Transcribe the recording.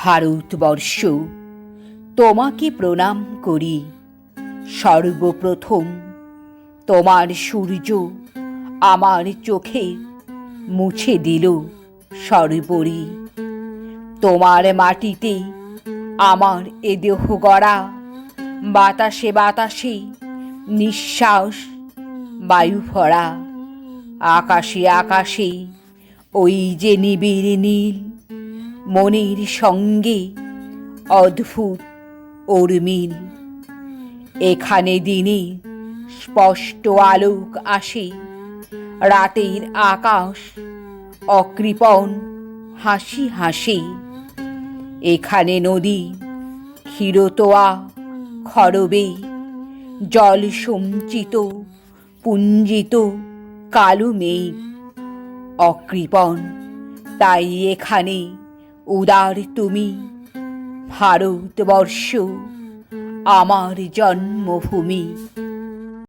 ভারতবর্ষ, তোমাকে প্রণাম করি। সর্বপ্রথম তোমার সূর্য আমার চোখে মুছে দিল সর্বরি। তোমার মাটিতে আমার এ দেহ গড়া, বাতাসে বাতাসে নিঃশ্বাস বায়ু ভরা। আকাশে আকাশে ওই যে নিবিড় নীল, মনের সঙ্গে অদ্ভুত উর্মিল। এখানে দিনে স্পষ্ট আলোক আসে, রাতের আকাশ অকৃপণ হাসি হাসে। এখানে নদী ক্ষীরতোয়া খরবে, জল সঞ্চিত পুঞ্জিত কালো মেঘ অকৃপণ। তাই এখানে উদার তুমি, ভারতবর্ষ আমার জন্মভূমি।